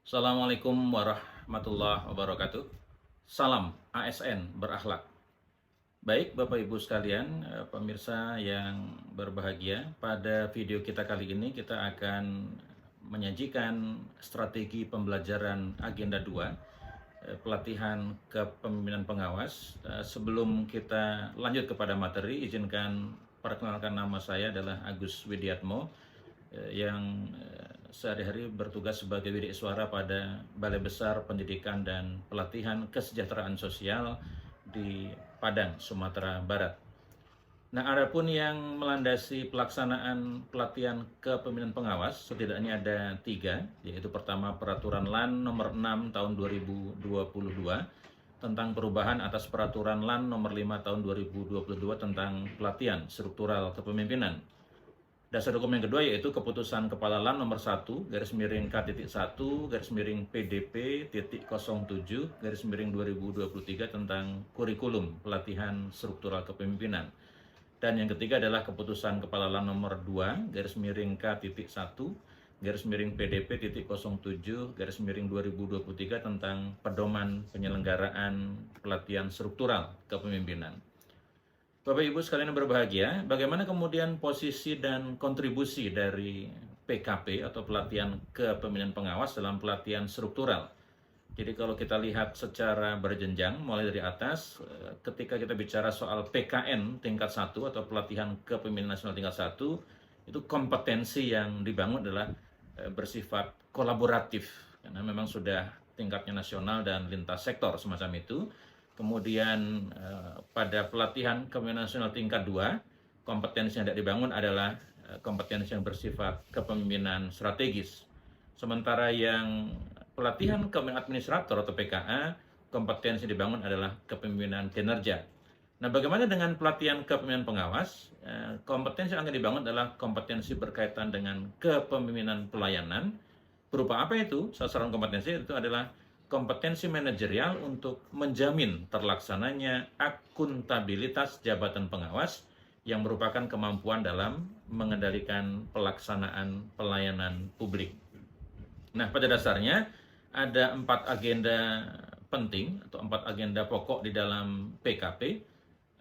Assalamualaikum warahmatullahi wabarakatuh. Salam ASN berakhlak. Baik Bapak Ibu sekalian, pemirsa yang berbahagia, pada video kita kali ini kita akan menyajikan strategi pembelajaran agenda 2, pelatihan kepemimpinan pengawas. Sebelum kita lanjut kepada materi, izinkan perkenalkan, nama saya adalah Agus Widiatmo, yang sehari-hari bertugas sebagai widik suara pada Balai Besar Pendidikan dan Pelatihan Kesejahteraan Sosial di Padang, Sumatera Barat. Nah, adapun yang melandasi pelaksanaan pelatihan kepemimpinan pengawas, setidaknya ada 3, yaitu pertama Peraturan LAN nomor 6 tahun 2022 tentang perubahan atas Peraturan LAN nomor 5 tahun 2022 tentang pelatihan struktural kepemimpinan. Dasar hukum yang kedua yaitu Keputusan Kepala LAN nomor 1 /K.1 PDP.07 tentang kurikulum pelatihan struktural kepemimpinan. Dan yang ketiga adalah Keputusan Kepala LAN nomor 2 K.1 PDP.07 tentang pedoman penyelenggaraan pelatihan struktural kepemimpinan. Bapak Ibu sekalian yang berbahagia, bagaimana kemudian posisi dan kontribusi dari PKP atau pelatihan kepemimpinan pengawas dalam pelatihan struktural? Jadi kalau kita lihat secara berjenjang, mulai dari atas, ketika kita bicara soal PKN tingkat 1 atau pelatihan kepemimpinan nasional tingkat 1, itu kompetensi yang dibangun adalah bersifat kolaboratif, karena memang sudah tingkatnya nasional dan lintas sektor semacam itu. Kemudian pada pelatihan kepemimpinan nasional tingkat 2, kompetensi yang tidak dibangun adalah kompetensi yang bersifat kepemimpinan strategis. Sementara yang pelatihan kepemimpinan administrator atau PKA, kompetensi yang dibangun adalah kepemimpinan kinerja. Nah, bagaimana dengan pelatihan kepemimpinan pengawas? Kompetensi yang akan dibangun adalah kompetensi berkaitan dengan kepemimpinan pelayanan. Berupa apa itu? Sasaran kompetensi itu adalah kompetensi manajerial untuk menjamin terlaksananya akuntabilitas jabatan pengawas yang merupakan kemampuan dalam mengendalikan pelaksanaan pelayanan publik. Nah, pada dasarnya ada 4 agenda penting atau 4 agenda pokok di dalam PKP.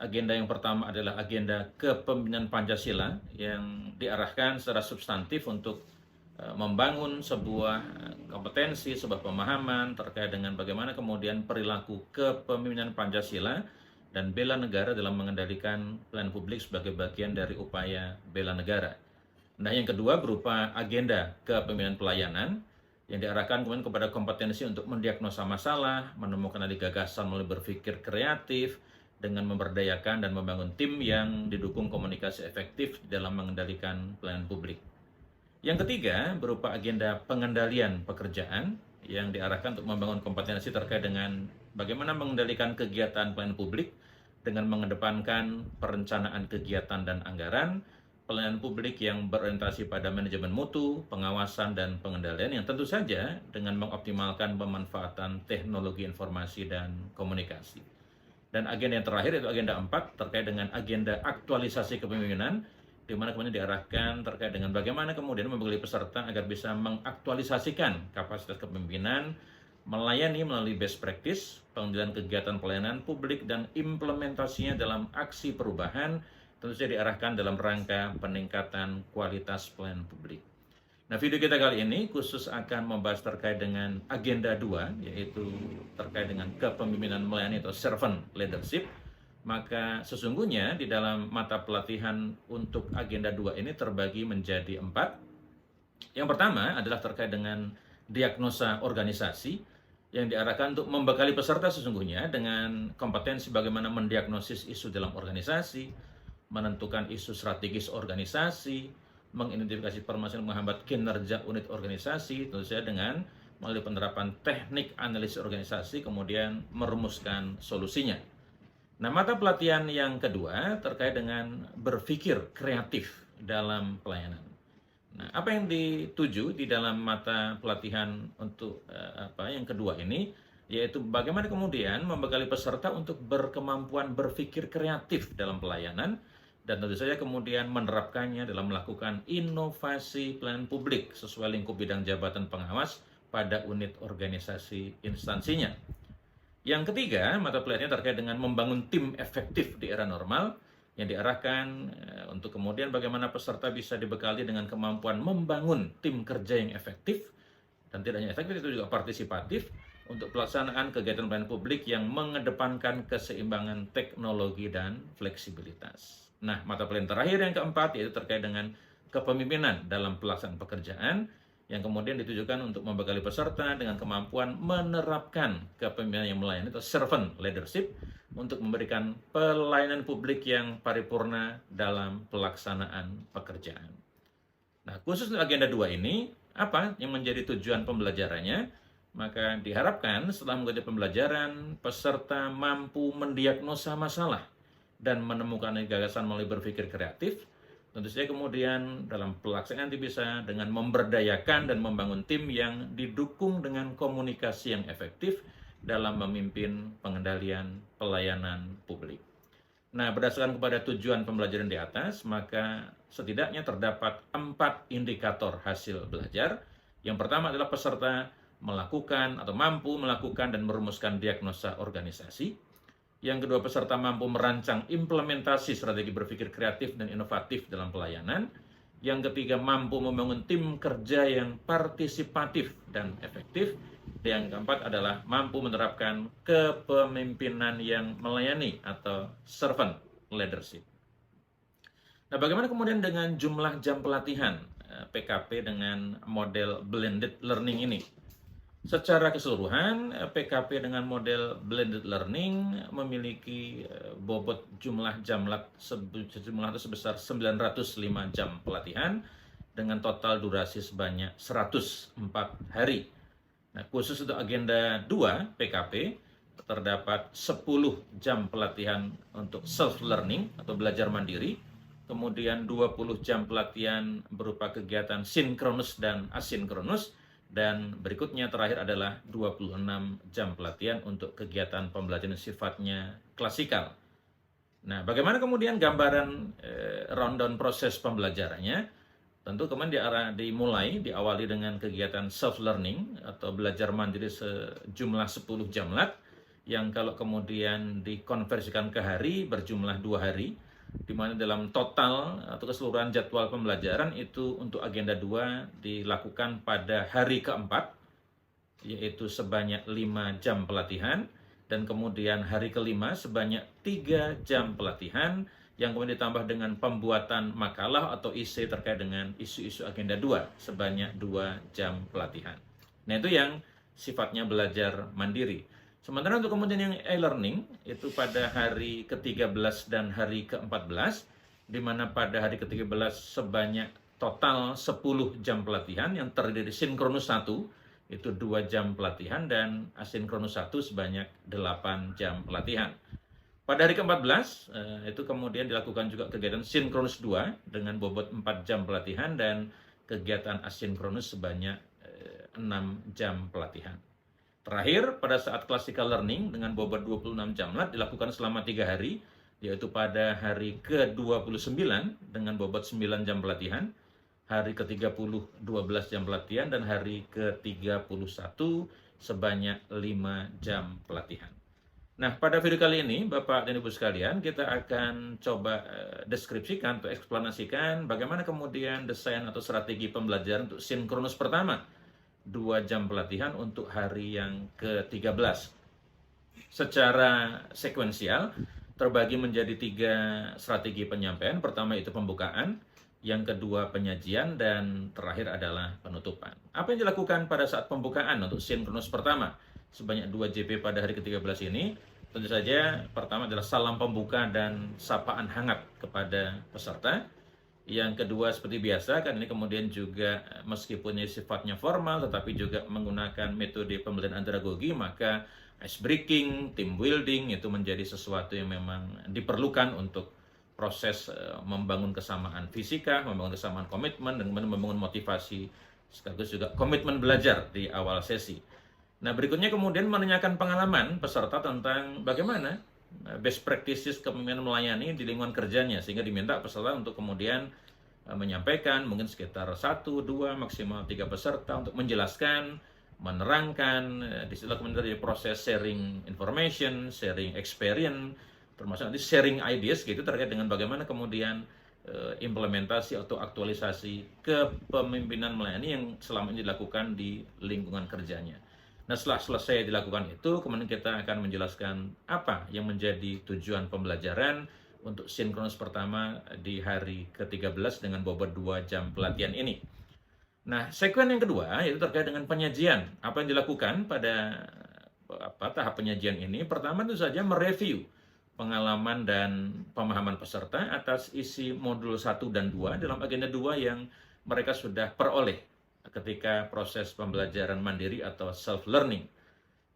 Agenda yang pertama adalah agenda kepemimpinan Pancasila yang diarahkan secara substantif untuk membangun sebuah kompetensi, sebuah pemahaman terkait dengan bagaimana kemudian perilaku kepemimpinan Pancasila dan bela negara dalam mengendalikan pelayanan publik sebagai bagian dari upaya bela negara. Nah, yang kedua berupa agenda kepemimpinan pelayanan yang diarahkan kemudian kepada kompetensi untuk mendiagnosa masalah, menemukan ide gagasan melalui berpikir kreatif, dengan memberdayakan dan membangun tim yang didukung komunikasi efektif dalam mengendalikan pelayanan publik. Yang ketiga berupa agenda pengendalian pekerjaan yang diarahkan untuk membangun kompetensi terkait dengan bagaimana mengendalikan kegiatan pelayanan publik dengan mengedepankan perencanaan kegiatan dan anggaran, pelayanan publik yang berorientasi pada manajemen mutu, pengawasan dan pengendalian yang tentu saja dengan mengoptimalkan pemanfaatan teknologi informasi dan komunikasi. Dan agenda yang terakhir yaitu agenda 4 terkait dengan agenda aktualisasi kepemimpinan, di mana kemudian diarahkan terkait dengan bagaimana kemudian membekali peserta agar bisa mengaktualisasikan kapasitas kepemimpinan, melayani melalui best practice, pengendalian kegiatan pelayanan publik, dan implementasinya dalam aksi perubahan, tentu saja diarahkan dalam rangka peningkatan kualitas pelayanan publik. Nah, video kita kali ini khusus akan membahas terkait dengan agenda 2, yaitu terkait dengan kepemimpinan melayani atau servant leadership. Maka sesungguhnya di dalam mata pelatihan untuk agenda 2 ini terbagi menjadi 4. Yang pertama adalah terkait dengan diagnosa organisasi yang diarahkan untuk membekali peserta sesungguhnya dengan kompetensi bagaimana mendiagnosis isu dalam organisasi, menentukan isu strategis organisasi, mengidentifikasi permasalahan menghambat kinerja unit organisasi, tentu saja dengan melalui penerapan teknik analisis organisasi, kemudian merumuskan solusinya. Nah, mata pelatihan yang kedua terkait dengan berpikir kreatif dalam pelayanan. Nah, apa yang dituju di dalam mata pelatihan untuk yang kedua ini, yaitu bagaimana kemudian membekali peserta untuk berkemampuan berpikir kreatif dalam pelayanan, dan tentu saja kemudian menerapkannya dalam melakukan inovasi pelayanan publik sesuai lingkup bidang jabatan pengawas pada unit organisasi instansinya. Yang ketiga, mata pelajarannya terkait dengan membangun tim efektif di era normal yang diarahkan untuk kemudian bagaimana peserta bisa dibekali dengan kemampuan membangun tim kerja yang efektif, dan tidak hanya efektif, itu juga partisipatif untuk pelaksanaan kegiatan pelayanan publik yang mengedepankan keseimbangan teknologi dan fleksibilitas. Nah, mata pelajaran terakhir yang keempat yaitu terkait dengan kepemimpinan dalam pelaksanaan pekerjaan, yang kemudian ditujukan untuk membekali peserta dengan kemampuan menerapkan kepemimpinan yang melayani atau servant leadership untuk memberikan pelayanan publik yang paripurna dalam pelaksanaan pekerjaan. Nah, khusus untuk agenda 2 ini, apa yang menjadi tujuan pembelajarannya? Maka diharapkan setelah mengikuti pembelajaran, peserta mampu mendiagnosa masalah dan menemukan gagasan melalui berpikir kreatif. Tentu saja kemudian dalam pelaksanaan nanti bisa dengan memberdayakan dan membangun tim yang didukung dengan komunikasi yang efektif dalam memimpin pengendalian pelayanan publik. Nah, berdasarkan kepada tujuan pembelajaran di atas, maka setidaknya terdapat 4 indikator hasil belajar. Yang pertama adalah peserta melakukan atau mampu melakukan dan merumuskan diagnosa organisasi. Yang kedua, peserta mampu merancang implementasi strategi berpikir kreatif dan inovatif dalam pelayanan. Yang ketiga, mampu membangun tim kerja yang partisipatif dan efektif. Yang keempat adalah mampu menerapkan kepemimpinan yang melayani atau servant leadership. Nah, bagaimana kemudian dengan jumlah jam pelatihan PKP dengan model blended learning ini? Secara keseluruhan, PKP dengan model blended learning memiliki bobot jumlah sebesar 905 jam pelatihan dengan total durasi sebanyak 104 hari. Nah, khusus untuk agenda 2 PKP, terdapat 10 jam pelatihan untuk self-learning atau belajar mandiri, kemudian 20 jam pelatihan berupa kegiatan sinkronus dan asinkronus, dan berikutnya terakhir adalah 26 jam pelatihan untuk kegiatan pembelajaran sifatnya klasikal. Nah, bagaimana kemudian gambaran rundown proses pembelajarannya? Tentu kemudian diawali dengan kegiatan self-learning atau belajar mandiri sejumlah 10 jamlat, yang kalau kemudian dikonversikan ke hari berjumlah 2 hari, di mana dalam total atau keseluruhan jadwal pembelajaran itu untuk agenda 2 dilakukan pada hari keempat, yaitu sebanyak 5 jam pelatihan, dan kemudian hari kelima sebanyak 3 jam pelatihan, yang kemudian ditambah dengan pembuatan makalah atau isi terkait dengan isu-isu agenda 2 sebanyak 2 jam pelatihan. Nah, itu yang sifatnya belajar mandiri. Sementara untuk kemudian yang e-learning itu pada hari ke-13 dan hari ke-14, di mana pada hari ke-13 sebanyak total 10 jam pelatihan yang terdiri sinkronus 1, itu 2 jam pelatihan, dan asinkronus 1 sebanyak 8 jam pelatihan. Pada hari ke-14 itu kemudian dilakukan juga kegiatan sinkronus 2 dengan bobot 4 jam pelatihan dan kegiatan asinkronus sebanyak 6 jam pelatihan. Terakhir, pada saat classical learning dengan bobot 26 jamlat dilakukan selama 3 hari, yaitu pada hari ke-29 dengan bobot 9 jam pelatihan, hari ke-30 12 jam pelatihan, dan hari ke-31 sebanyak 5 jam pelatihan. Nah, pada video kali ini, Bapak dan Ibu sekalian, kita akan coba deskripsikan atau eksplanasikan bagaimana kemudian desain atau strategi pembelajaran untuk sinkronus pertama, 2 jam pelatihan untuk hari yang ke-13. Secara sekuensial, terbagi menjadi 3 strategi penyampaian. Pertama itu pembukaan, yang kedua penyajian, dan terakhir adalah penutupan. Apa yang dilakukan pada saat pembukaan untuk sinkronus pertama sebanyak 2 JP pada hari ke-13 ini? Tentu saja pertama adalah salam pembuka dan sapaan hangat kepada peserta. Yang kedua seperti biasa, kan ini kemudian juga meskipun ini sifatnya formal tetapi juga menggunakan metode pembelajaran andragogi, maka ice breaking, team building itu menjadi sesuatu yang memang diperlukan untuk proses membangun kesamaan fisika, membangun kesamaan komitmen, dan membangun motivasi sekaligus juga komitmen belajar di awal sesi. Nah, berikutnya kemudian menanyakan pengalaman peserta tentang bagaimana best practices kepemimpinan melayani di lingkungan kerjanya, sehingga diminta peserta untuk kemudian menyampaikan mungkin sekitar 1, 2, maksimal 3 peserta untuk menjelaskan menerangkan, di situ kemudian terjadi proses sharing information, sharing experience, termasuk nanti sharing ideas gitu terkait dengan bagaimana kemudian implementasi atau aktualisasi kepemimpinan melayani yang selama ini dilakukan di lingkungan kerjanya. Nah, setelah selesai dilakukan itu, kemudian kita akan menjelaskan apa yang menjadi tujuan pembelajaran untuk sinkronus pertama di hari ke-13 dengan bobot 2 jam pelatihan ini. Nah, sekuen yang kedua yaitu terkait dengan penyajian. Apa yang dilakukan pada tahap penyajian ini? Pertama tentu saja mereview pengalaman dan pemahaman peserta atas isi modul 1 dan 2 dalam agenda 2 yang mereka sudah peroleh ketika proses pembelajaran mandiri atau self-learning.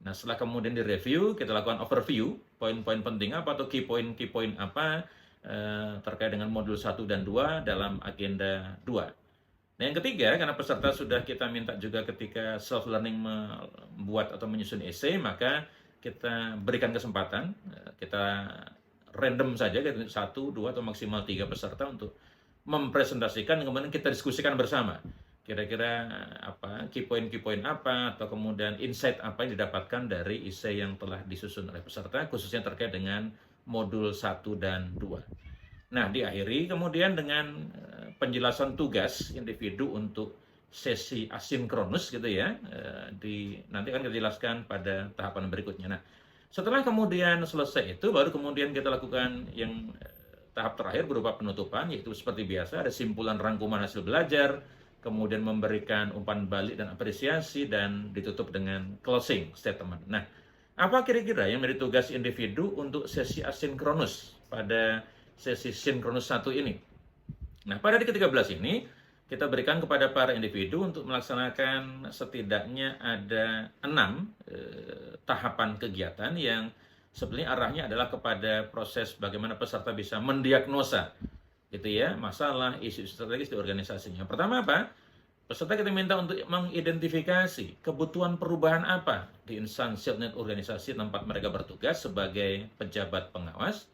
Nah, setelah kemudian direview, kita lakukan overview, poin-poin penting apa atau key point apa terkait dengan modul 1 dan 2 dalam agenda 2. Nah, yang ketiga, karena peserta sudah kita minta juga ketika self-learning membuat atau menyusun essay, maka kita berikan kesempatan, kita random saja, 1, 2, atau maksimal 3 peserta untuk mempresentasikan, kemudian kita diskusikan bersama. Kira-kira apa, key point apa, atau kemudian insight apa yang didapatkan dari essay yang telah disusun oleh peserta, khususnya terkait dengan modul 1 dan 2. Nah, diakhiri kemudian dengan penjelasan tugas individu untuk sesi asinkronus gitu ya. Nanti akan kita jelaskan pada tahapan berikutnya. Nah, setelah kemudian selesai itu, baru kemudian kita lakukan yang tahap terakhir berupa penutupan, yaitu seperti biasa ada simpulan rangkuman hasil belajar, kemudian memberikan umpan balik dan apresiasi, dan ditutup dengan closing statement. Nah, apa kira-kira yang menjadi tugas individu untuk sesi asinkronus pada sesi sinkronus 1 ini? Nah, pada hari ke-13 ini, kita berikan kepada para individu untuk melaksanakan setidaknya ada 6 tahapan kegiatan yang sebenarnya arahnya adalah kepada proses bagaimana peserta bisa mendiagnosa gitu ya, masalah, isu-isu strategis di organisasinya. Pertama apa? Peserta kita minta untuk mengidentifikasi kebutuhan perubahan apa di instansi atau organisasi tempat mereka bertugas sebagai pejabat pengawas.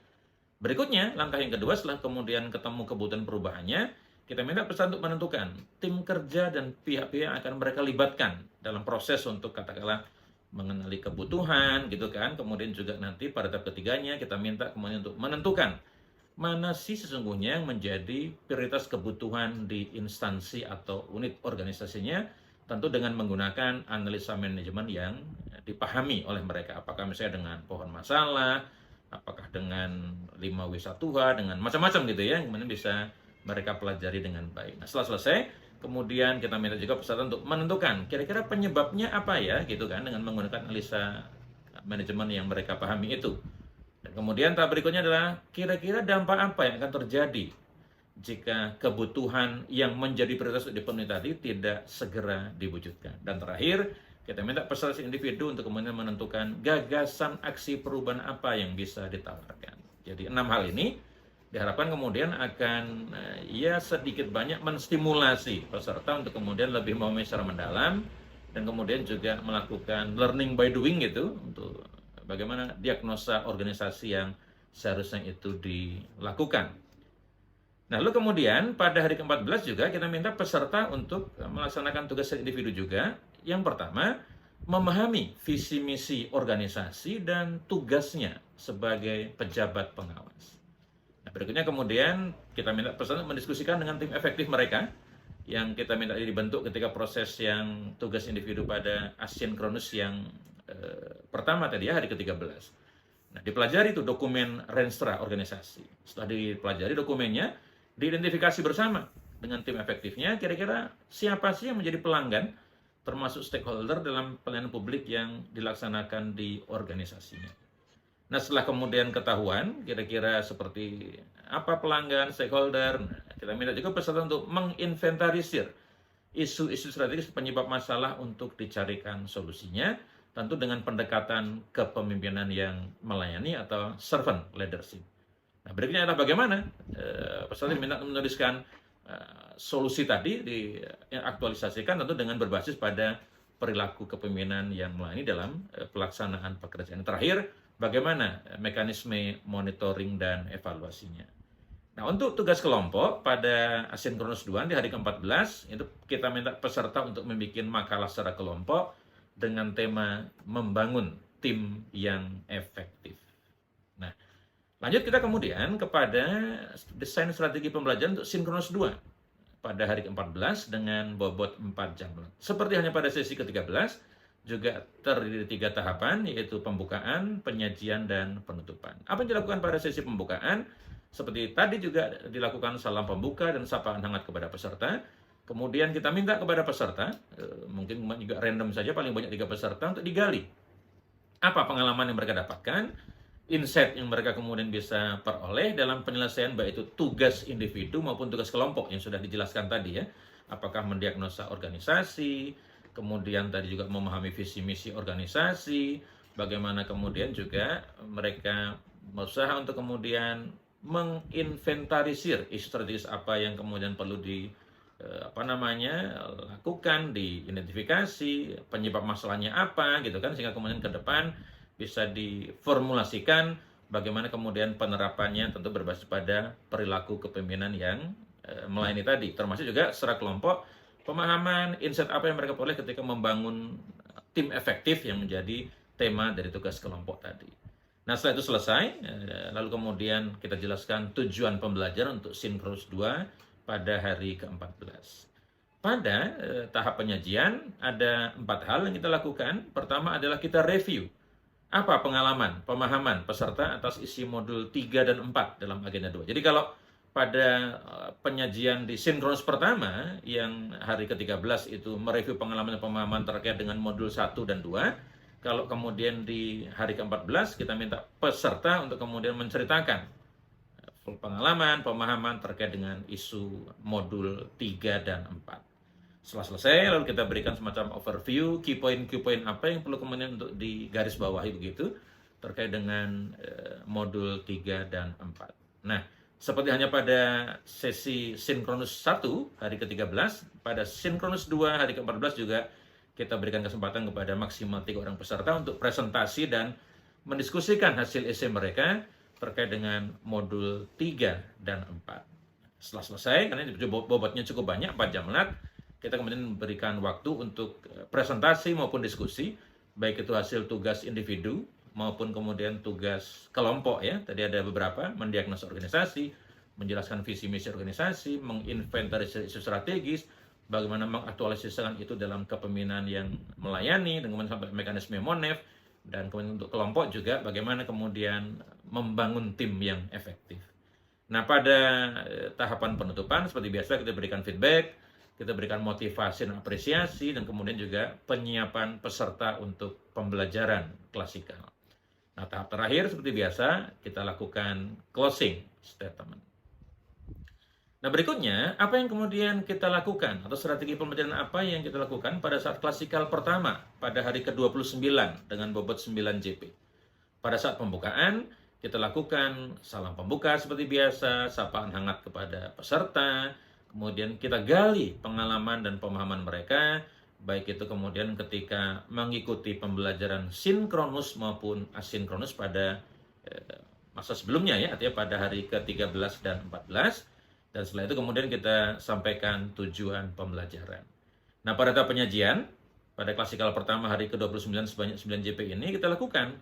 Berikutnya, langkah yang kedua setelah kemudian ketemu kebutuhan perubahannya, kita minta peserta untuk menentukan tim kerja dan pihak-pihak yang akan mereka libatkan dalam proses untuk katakanlah mengenali kebutuhan gitu kan. Kemudian juga nanti pada tahap ketiganya kita minta kemudian untuk menentukan mana sih sesungguhnya yang menjadi prioritas kebutuhan di instansi atau unit organisasinya, tentu dengan menggunakan analisa manajemen yang dipahami oleh mereka. Apakah misalnya dengan pohon masalah, apakah dengan 5W1H, dengan macam-macam gitu ya, kemudian bisa mereka pelajari dengan baik. Nah, setelah selesai, kemudian kita minta juga peserta untuk menentukan kira-kira penyebabnya apa ya, gitu kan, dengan menggunakan analisa manajemen yang mereka pahami itu. Dan kemudian tahap berikutnya adalah kira-kira dampak apa yang akan terjadi jika kebutuhan yang menjadi prioritas untuk dipenuhi tadi tidak segera diwujudkan. Dan terakhir, kita minta peserta individu untuk kemudian menentukan gagasan aksi perubahan apa yang bisa ditawarkan. Jadi 6 hal ini diharapkan kemudian akan ya sedikit banyak menstimulasi peserta untuk kemudian lebih memahami secara mendalam, dan kemudian juga melakukan learning by doing gitu, untuk bagaimana diagnosa organisasi yang seharusnya itu dilakukan. Nah, lalu kemudian pada hari ke-14 juga kita minta peserta untuk melaksanakan tugas individu juga. Yang pertama, memahami visi misi organisasi dan tugasnya sebagai pejabat pengawas. Nah, berikutnya kemudian kita minta peserta mendiskusikan dengan tim efektif mereka yang kita minta dibentuk ketika proses yang tugas individu pada asinkronus yang pertama tadi ya, hari ke-13. Nah, dipelajari itu dokumen renstra organisasi. Setelah dipelajari dokumennya, diidentifikasi bersama dengan tim efektifnya, kira-kira siapa sih yang menjadi pelanggan, termasuk stakeholder dalam pelayanan publik yang dilaksanakan di organisasinya. Nah, setelah kemudian ketahuan, kira-kira seperti apa pelanggan, stakeholder, kita minta juga peserta untuk menginventarisir isu-isu strategis penyebab masalah untuk dicarikan solusinya, tentu dengan pendekatan kepemimpinan yang melayani atau servant leadership. Nah, berikutnya adalah bagaimana peserta diminta menuliskan solusi tadi diaktualisasikan tentu dengan berbasis pada perilaku kepemimpinan yang melayani dalam pelaksanaan pekerjaan. Terakhir, bagaimana mekanisme monitoring dan evaluasinya. Nah, untuk tugas kelompok pada asinkronus 2 di hari ke-14 itu kita minta peserta untuk membuat makalah secara kelompok dengan tema membangun tim yang efektif. Nah, lanjut kita kemudian kepada desain strategi pembelajaran untuk sinkronus 2 pada hari ke-14 dengan bobot 4 jam. Seperti hanya pada sesi ke-13, juga terdiri 3 tahapan, yaitu pembukaan, penyajian, dan penutupan. Apa yang dilakukan pada sesi pembukaan? Seperti tadi juga dilakukan salam pembuka dan sapaan hangat kepada peserta. Kemudian kita minta kepada peserta, mungkin juga random saja, paling banyak 3 peserta, untuk digali apa pengalaman yang mereka dapatkan, insight yang mereka kemudian bisa peroleh dalam penyelesaian baik itu tugas individu maupun tugas kelompok yang sudah dijelaskan tadi ya. Apakah mendiagnosa organisasi, kemudian tadi juga memahami visi misi organisasi, bagaimana kemudian juga mereka berusaha untuk kemudian menginventarisir isu strategis apa yang kemudian perlu lakukan, diidentifikasi, penyebab masalahnya apa gitu kan, sehingga kemudian ke depan bisa diformulasikan bagaimana kemudian penerapannya, tentu berbasis pada perilaku kepemimpinan yang melayani tadi, termasuk juga secara kelompok pemahaman insight apa yang mereka peroleh ketika membangun tim efektif yang menjadi tema dari tugas kelompok tadi. Nah, setelah itu selesai, lalu kemudian kita jelaskan tujuan pembelajaran untuk sinkronus 2 pada hari ke-14. Pada tahap penyajian ada 4 hal yang kita lakukan. Pertama adalah kita review apa pengalaman, pemahaman peserta atas isi modul 3 dan 4 dalam agenda 2. Jadi kalau pada penyajian di sinkronus pertama yang hari ke-13 itu mereview pengalaman dan pemahaman terkait dengan modul 1 dan 2, kalau kemudian di hari ke-14 kita minta peserta untuk kemudian menceritakan pengalaman, pemahaman terkait dengan isu modul 3 dan 4. Setelah selesai, lalu kita berikan semacam overview, key point apa yang perlu kemudian untuk digarisbawahi begitu, terkait dengan modul 3 dan 4. Nah, seperti hanya pada sesi sinkronus 1 hari ke-13, pada sinkronus 2 hari ke-14 juga kita berikan kesempatan kepada maksimal 3 orang peserta untuk presentasi dan mendiskusikan hasil esai mereka terkait dengan modul 3 dan 4. Setelah selesai, karena bobotnya cukup banyak, 4 jam lat, kita kemudian memberikan waktu untuk presentasi maupun diskusi, baik itu hasil tugas individu maupun kemudian tugas kelompok ya. Tadi ada beberapa, mendiagnosa organisasi, menjelaskan visi misi organisasi, menginventarisir isu strategis, bagaimana mengaktualisasikan itu dalam kepemimpinan yang melayani, dan kemudian sampai mekanisme MONEF, dan kemudian untuk kelompok juga bagaimana kemudian membangun tim yang efektif. Nah, pada tahapan penutupan seperti biasa kita berikan feedback, kita berikan motivasi dan apresiasi, dan kemudian juga penyiapan peserta untuk pembelajaran klasikal. Nah, tahap terakhir seperti biasa kita lakukan closing statement. Nah, berikutnya apa yang kemudian kita lakukan atau strategi pembelajaran apa yang kita lakukan pada saat klasikal pertama pada hari ke-29 dengan bobot 9 JP. Pada saat pembukaan kita lakukan salam pembuka seperti biasa, sapaan hangat kepada peserta, kemudian kita gali pengalaman dan pemahaman mereka, baik itu kemudian ketika mengikuti pembelajaran sinkronus maupun asinkronus pada masa sebelumnya ya, artinya pada hari ke-13 dan 14. Dan setelah itu kemudian kita sampaikan tujuan pembelajaran. Nah, pada tahap penyajian, pada klasikal pertama hari ke-29 sebanyak 9 JP ini, kita lakukan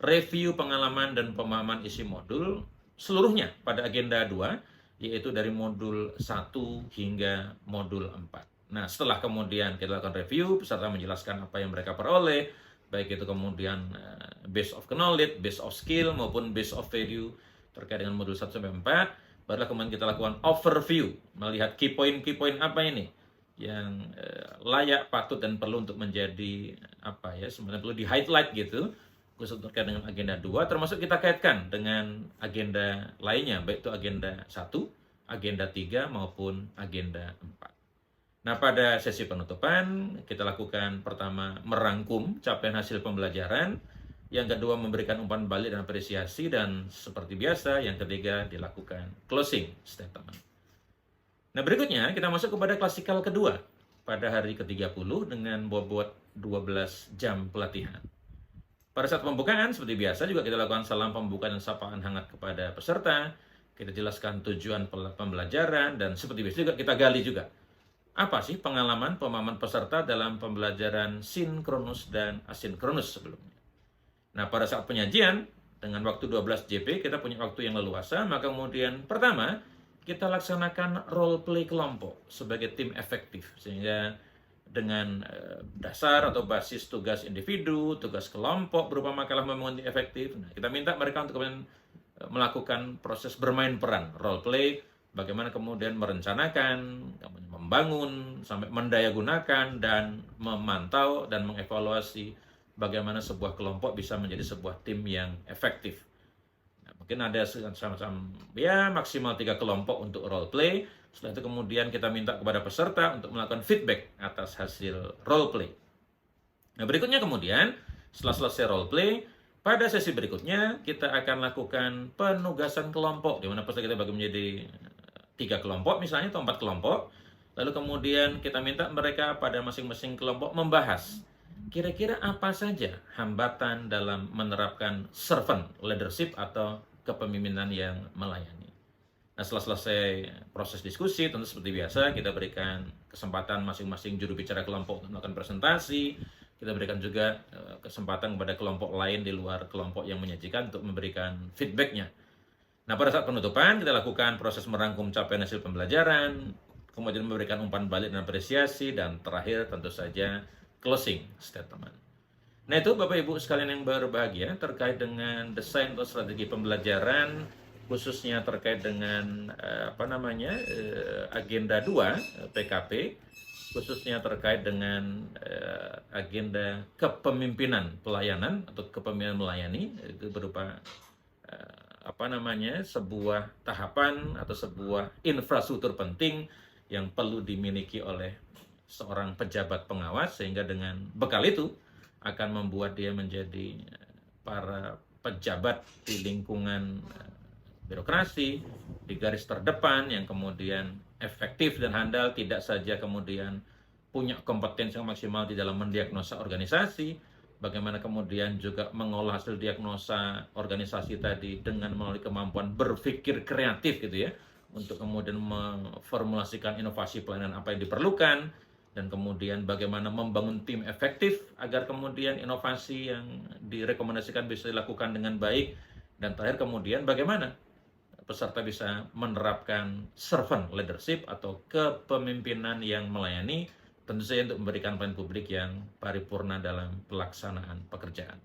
review pengalaman dan pemahaman isi modul seluruhnya pada agenda 2, yaitu dari modul 1 hingga modul 4. Nah, setelah kemudian kita lakukan review, peserta menjelaskan apa yang mereka peroleh, baik itu kemudian base of knowledge, base of skill, maupun base of value terkait dengan modul 1 sampai 4. Barulah kemudian kita lakukan overview, melihat key point apa ini yang layak, patut, dan perlu untuk menjadi apa ya, sebenarnya perlu di-highlight gitu, khusus terkait dengan agenda 2, termasuk kita kaitkan dengan agenda lainnya, baik itu agenda 1, agenda 3, maupun agenda 4. Nah, pada sesi penutupan, kita lakukan pertama merangkum capaian hasil pembelajaran, yang kedua memberikan umpan balik dan apresiasi, dan seperti biasa yang ketiga dilakukan closing statement. Nah, berikutnya kita masuk kepada klasikal kedua pada hari ke-30 dengan bobot 12 jam pelatihan. Pada saat pembukaan seperti biasa juga kita lakukan salam pembuka dan sapaan hangat kepada peserta, kita jelaskan tujuan pembelajaran, dan seperti biasa juga kita gali juga apa sih pengalaman pemahaman peserta dalam pembelajaran sinkronus dan asinkronus sebelumnya. Nah, pada saat penyajian, dengan waktu 12 JP, kita punya waktu yang leluasa, maka kemudian pertama, kita laksanakan role play kelompok sebagai tim efektif, sehingga dengan dasar atau basis tugas individu, tugas kelompok berupa makalah membangun tim efektif, nah, kita minta mereka untuk kemudian melakukan proses bermain peran, role play, bagaimana kemudian merencanakan, membangun, sampai mendayagunakan, dan memantau dan mengevaluasi bagaimana sebuah kelompok bisa menjadi sebuah tim yang efektif. Nah, mungkin ada semacam ya maksimal 3 kelompok untuk role play. Setelah itu kemudian kita minta kepada peserta untuk melakukan feedback atas hasil role play. Nah, berikutnya kemudian setelah selesai role play, pada sesi berikutnya kita akan lakukan penugasan kelompok, di mana peserta kita bagi menjadi 3 kelompok misalnya atau 4 kelompok. Lalu kemudian kita minta mereka pada masing-masing kelompok membahas kira-kira apa saja hambatan dalam menerapkan servant leadership atau kepemimpinan yang melayani. Nah, setelah selesai proses diskusi, tentu seperti biasa kita berikan kesempatan masing-masing juru bicara kelompok untuk melakukan presentasi. Kita berikan juga kesempatan kepada kelompok lain di luar kelompok yang menyajikan untuk memberikan feedbacknya. Nah, pada saat penutupan, kita lakukan proses merangkum capaian hasil pembelajaran, kemudian memberikan umpan balik dan apresiasi, dan terakhir tentu saja closing statement. Nah, itu Bapak Ibu sekalian yang berbahagia terkait dengan desain atau strategi pembelajaran, khususnya terkait dengan agenda 2 PKP, khususnya terkait dengan agenda kepemimpinan pelayanan atau kepemimpinan melayani, itu berupa sebuah tahapan atau sebuah infrastruktur penting yang perlu dimiliki oleh seorang pejabat pengawas, sehingga dengan bekal itu akan membuat dia menjadi para pejabat di lingkungan birokrasi di garis terdepan yang kemudian efektif dan handal, tidak saja kemudian punya kompetensi yang maksimal di dalam mendiagnosa organisasi, bagaimana kemudian juga mengolah hasil diagnosa organisasi tadi dengan melalui kemampuan berpikir kreatif gitu ya, untuk kemudian memformulasikan inovasi pelayanan apa yang diperlukan, dan kemudian bagaimana membangun tim efektif agar kemudian inovasi yang direkomendasikan bisa dilakukan dengan baik, dan terakhir kemudian bagaimana peserta bisa menerapkan servant leadership atau kepemimpinan yang melayani, tentu saja untuk memberikan pelayanan publik yang paripurna dalam pelaksanaan pekerjaan.